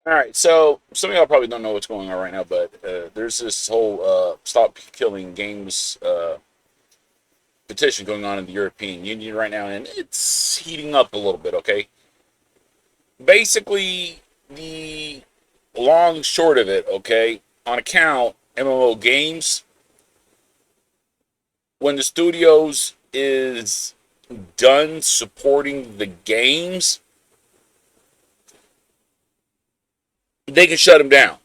All right, so some of y'all probably don't know what's going on right now, but there's this whole "Stop Killing Games" petition going on in the European Union right now, and it's heating up a little bit. Okay, basically, the long short of it, okay, on account MMO games, when the studios is done supporting the games, they can shut them down.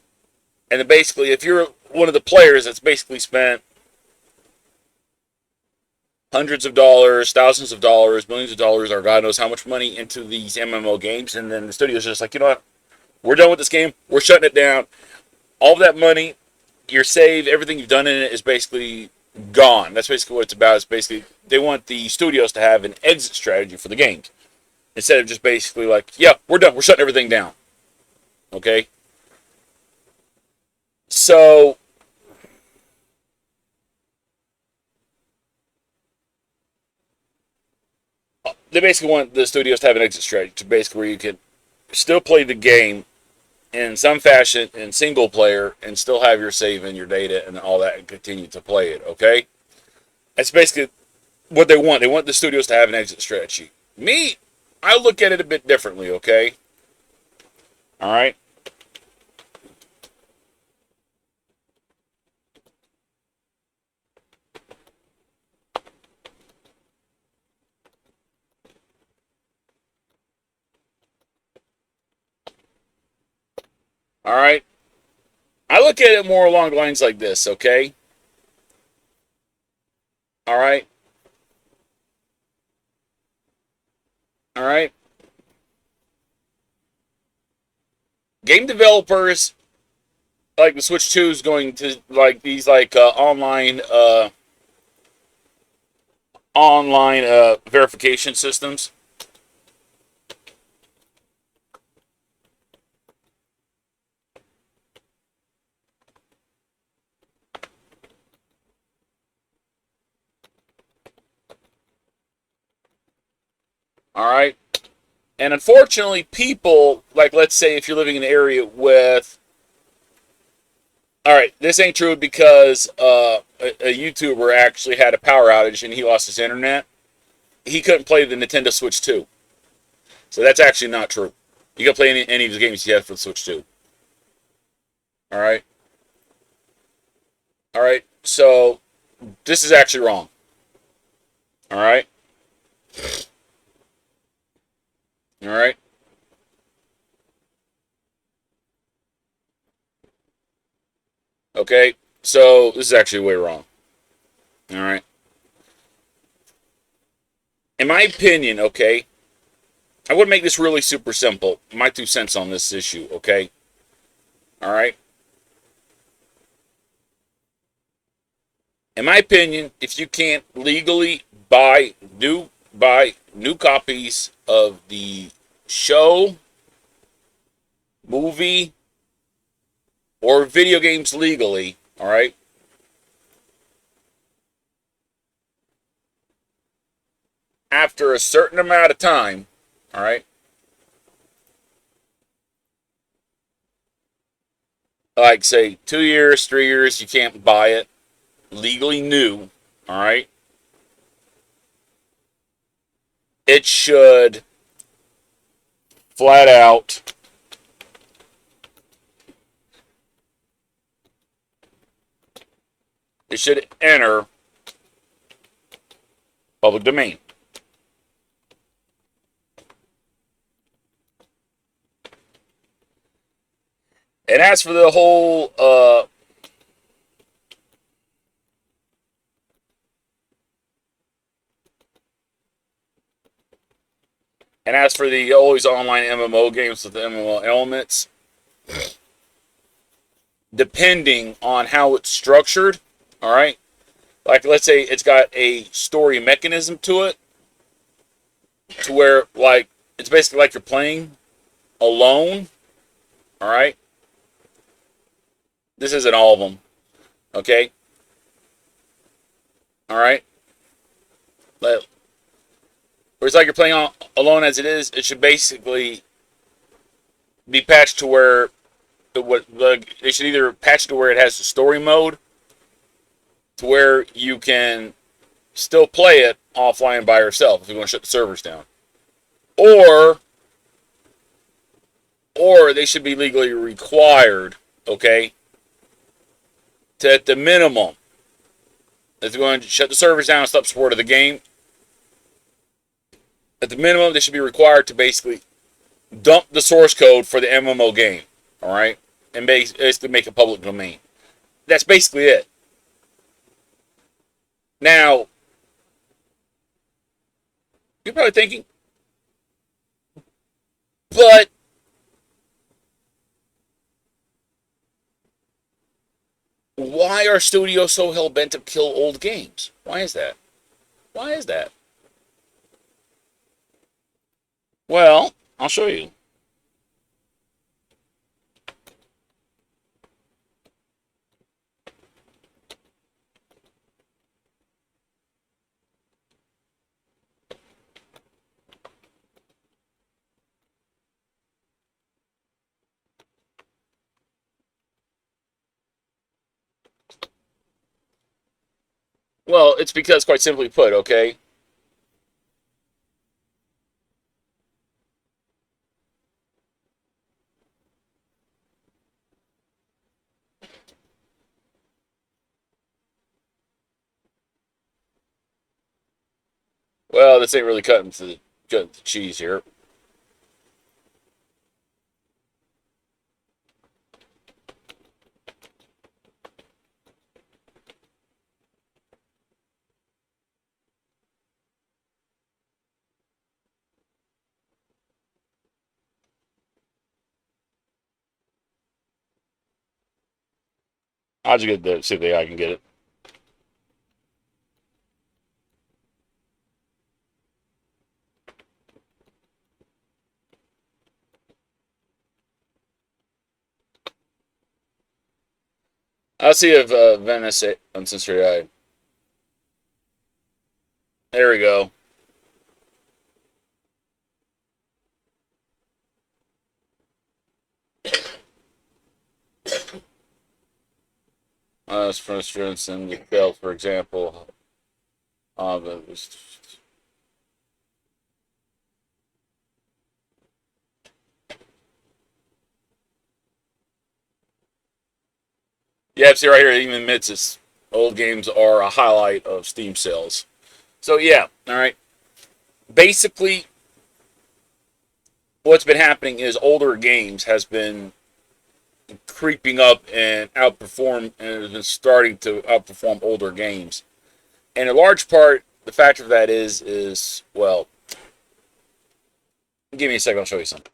And then basically, if you're one of the players that's basically spent hundreds of dollars, thousands of dollars, millions of dollars, or God knows how much money into these MMO games, and then the studio's just like, you know what, we're done with this game, we're shutting it down. All of that money, your save, everything you've done in it is basically gone. That's basically what it's about. It's basically they want the studios to have an exit strategy for the games instead of just basically like, yeah, we're done, we're shutting everything down. Okay, so they basically want the studios to have an exit strategy to basically where you can still play the game in some fashion in single player and still have your save and your data and all that and continue to play it. Okay, that's basically what they want. They want the studios to have an exit strategy. Me, I look at it a bit differently. Okay, all right, all right. I look at it more along the lines like this. Okay, all right, all right. Game developers like the Switch 2 is going to like these like online verification systems. All right. And unfortunately, people, like, let's say if you're living in an area with, all right, this ain't true because a YouTuber actually had a power outage and he lost his internet. He couldn't play the Nintendo Switch 2. So that's actually not true. You can play any of the games you have for the Switch 2. All right. All right. So this is actually wrong. All right. All right. Okay. So this is actually way wrong. All right. In my opinion, okay, I would make this really super simple. My 2 cents on this issue, okay? All right. In my opinion, if you can't legally buy new copies of the show, movie, or video games legally, all right, after a certain amount of time, all right, like say 2 years, 3 years, you can't buy it legally new, all right, it should flat out it should enter public domain. And as for the whole and as for the always online MMO games with the MMO elements, depending on how it's structured, all right, like let's say it's got a story mechanism to it, to where like it's basically like you're playing alone, all right. This isn't all of them, okay, all right. Where it's like you're playing alone as it is, it should basically be patched to where they should either patch it to where it has the story mode to where you can still play it offline by yourself if you want to shut the servers down, or they should be legally required, okay, to at the minimum, if they're going to shut the servers down and stop support of the game, at the minimum they should be required to basically dump the source code for the MMO game, all right, and basically make it public domain. That's basically it. Now, you're probably thinking, but why are studios so hell bent to kill old games? Why is that? Why is that? Well, I'll show you. Well, it's because, quite simply put, okay, well, this ain't really cutting the cheese here. I'll just get see if I can get it. I'll see if Venice Uncensored Eye. There we go. For instance, in the belt, for example, it was, yeah, see right here, it even admits this. Old games are a highlight of Steam sales. So yeah, all right. Basically, what's been happening is older games has been creeping up and has been starting to outperform older games. And in large part, the factor of that is well, give me a second, I'll show you something.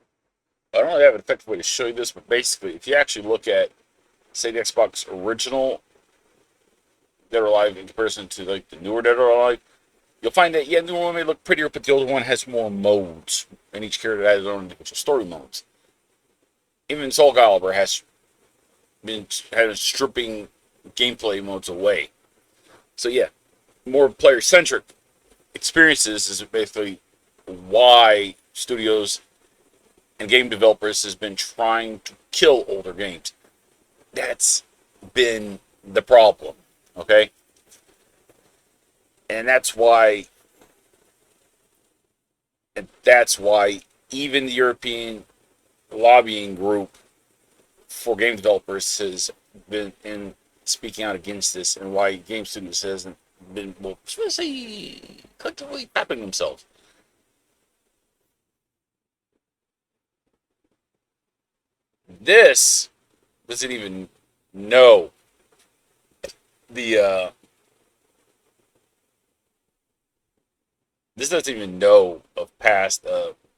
I don't really have an effective way to show you this, but basically, if you actually look at, say, the Xbox original Dead or Alive in comparison to like the newer Dead or Alive, you'll find that yeah, the new one may look prettier, but the older one has more modes, and each character has their own individual story modes. Even Soul Calibur has stripping gameplay modes away. So yeah, more player centric experiences is basically why studios and game developers has been trying to kill older games. That's been the problem, okay? And that's why even the European lobbying group for game developers has been in speaking out against this, and why game studios hasn't been, well, should I say, collectively tapping themselves. This doesn't even know the this doesn't even know of past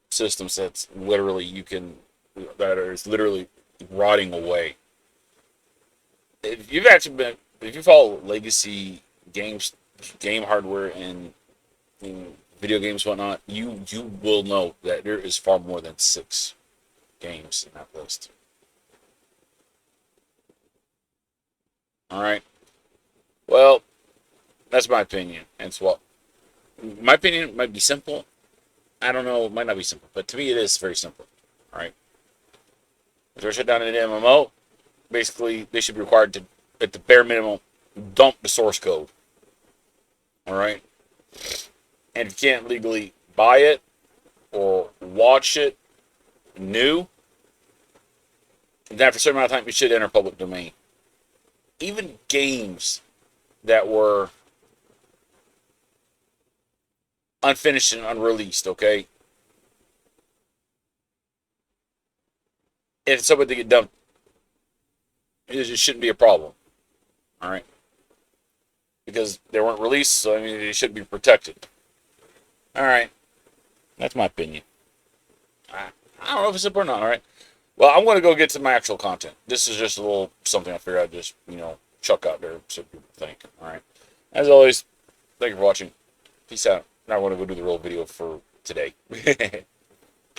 systems that's literally that is literally rotting away. If you follow legacy games, game hardware, and video games, whatnot, you will know that there is far more than 6 games in that list. All right. Well, that's my opinion, and it's what my opinion might be simple. I don't know, it might not be simple, but to me it is very simple. All right. If they're shut down an MMO, basically they should be required to, at the bare minimum, dump the source code. All right, and if you can't legally buy it or watch it new, then after a certain amount of time, you should enter public domain. Even games that were unfinished and unreleased, okay? If somebody to get dumped, it shouldn't be a problem. All right? Because they weren't released, so I mean, they should be protected. All right. That's my opinion. I don't know if it's simple or not, all right? Well, I'm going to go get to my actual content. This is just a little something I figured I'd just, chuck out there so people think, all right? As always, thank you for watching. Peace out. Now I'm going to go do the real video for today.